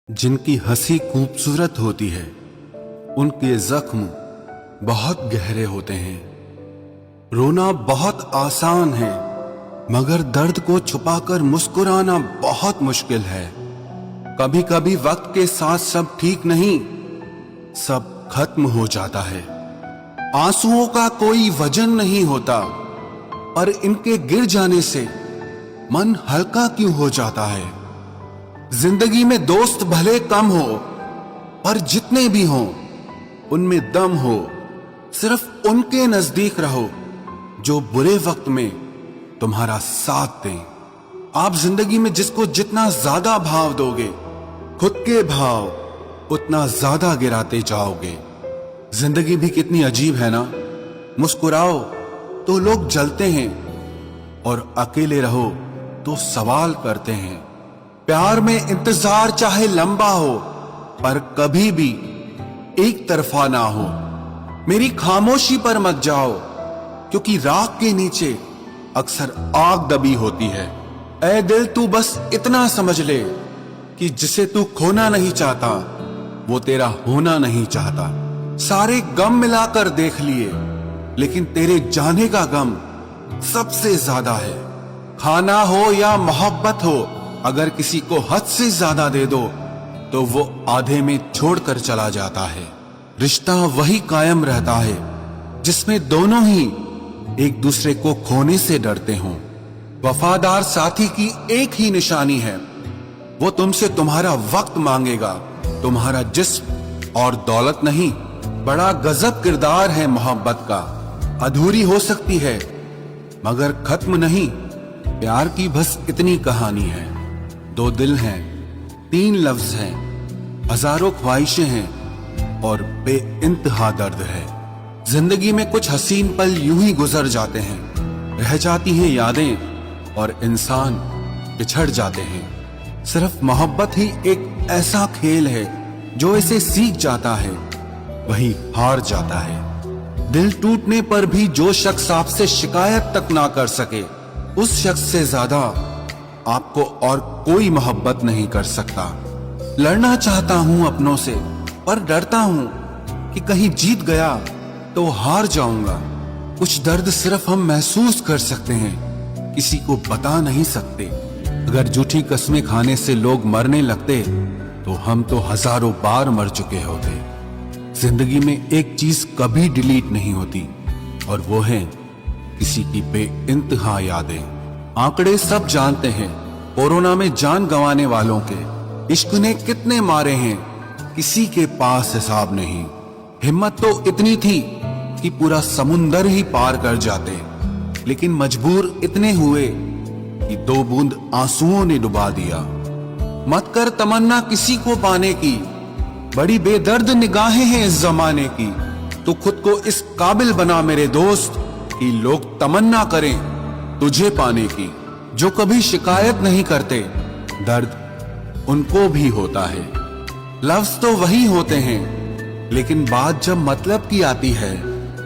जिनकी हंसी खूबसूरत होती है, उनके जख्म बहुत गहरे होते हैं। रोना बहुत आसान है, मगर दर्द को छुपाकर मुस्कुराना बहुत मुश्किल है। कभी कभी वक्त के साथ सब ठीक नहीं, सब खत्म हो जाता है। आंसुओं का कोई वजन नहीं होता, पर इनके गिर जाने से मन हल्का क्यों हो जाता है। जिंदगी में दोस्त भले कम हो, पर जितने भी हों उनमें दम हो। सिर्फ उनके नजदीक रहो जो बुरे वक्त में तुम्हारा साथ दें। आप जिंदगी में जिसको जितना ज्यादा भाव दोगे, खुद के भाव उतना ज्यादा गिराते जाओगे। जिंदगी भी कितनी अजीब है ना। मुस्कुराओ तो लोग जलते हैं, और अकेले रहो तो सवाल करते हैं। प्यार में इंतजार चाहे लंबा हो, पर कभी भी एक तरफा ना हो। मेरी खामोशी पर मत जाओ, क्योंकि राख के नीचे अक्सर आग दबी होती है। ऐ दिल, तू बस इतना समझ ले कि जिसे तू खोना नहीं चाहता, वो तेरा होना नहीं चाहता। सारे गम मिलाकर देख लिए, लेकिन तेरे जाने का गम सबसे ज्यादा है। खाना हो या मोहब्बत हो, अगर किसी को हद से ज्यादा दे दो तो वो आधे में छोड़कर चला जाता है। रिश्ता वही कायम रहता है जिसमें दोनों ही एक दूसरे को खोने से डरते हों। वफादार साथी की एक ही निशानी है, वो तुमसे तुम्हारा वक्त मांगेगा, तुम्हारा जिस्म और दौलत नहीं। बड़ा गजब किरदार है मोहब्बत का। अधूरी हो सकती है मगर खत्म नहीं। प्यार की बस इतनी कहानी है। दो दिल हैं, तीन लफ्ज हैं, हजारों ख्वाहिशें हैं और बेइंतहा दर्द है। जिंदगी में कुछ हसीन पल यूं ही गुजर जाते हैं, रह जाती हैं यादें और इंसान बिछड़ जाते हैं। सिर्फ मोहब्बत ही एक ऐसा खेल है जो इसे सीख जाता है वही हार जाता है। दिल टूटने पर भी जो शख्स आपसे शिकायत तक ना कर सके, उस शख्स से ज्यादा आपको और कोई मोहब्बत नहीं कर सकता। लड़ना चाहता हूं अपनों से, पर डरता हूं कि कहीं जीत गया तो हार जाऊंगा। कुछ दर्द सिर्फ हम महसूस कर सकते हैं, किसी को बता नहीं सकते। अगर झूठी कस्में खाने से लोग मरने लगते तो हम तो हजारों बार मर चुके होते। जिंदगी में एक चीज कभी डिलीट नहीं होती, और वो है किसी की बेइंतहा यादें। आंकड़े सब जानते हैं, कोरोना में जान गंवाने वालों के इश्क ने कितने मारे हैं, किसी के पास हिसाब नहीं। हिम्मत तो इतनी थी कि पूरा समुंदर ही पार कर जाते, लेकिन मजबूर इतने हुए कि 2 बूंद आंसुओं ने डुबा दिया। मत कर तमन्ना किसी को पाने की, बड़ी बेदर्द निगाहें हैं इस जमाने की। तो खुद को इस काबिल बना मेरे दोस्त कि लोग तमन्ना करें तुझे पाने की। जो कभी शिकायत नहीं करते, दर्द उनको भी होता है। लफ्ज तो वही होते हैं, लेकिन बात जब मतलब की आती है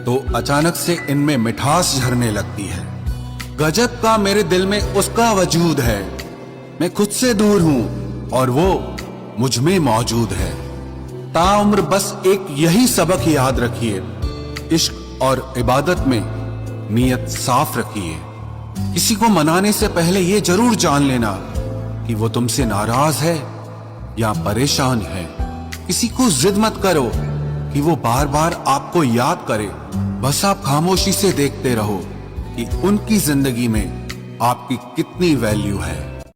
तो अचानक से इनमें मिठास झरने लगती है। गजब का मेरे दिल में उसका वजूद है। मैं खुद से दूर हूं और वो मुझ में मौजूद है। ताउम्र बस एक यही सबक याद रखिए, इश्क और इबादत में नीयत साफ रखिए। किसी को मनाने से पहले ये जरूर जान लेना कि वो तुमसे नाराज है या परेशान है। किसी को जिद मत करो कि वो बार बार आपको याद करे। बस आप खामोशी से देखते रहो कि उनकी जिंदगी में आपकी कितनी वैल्यू है।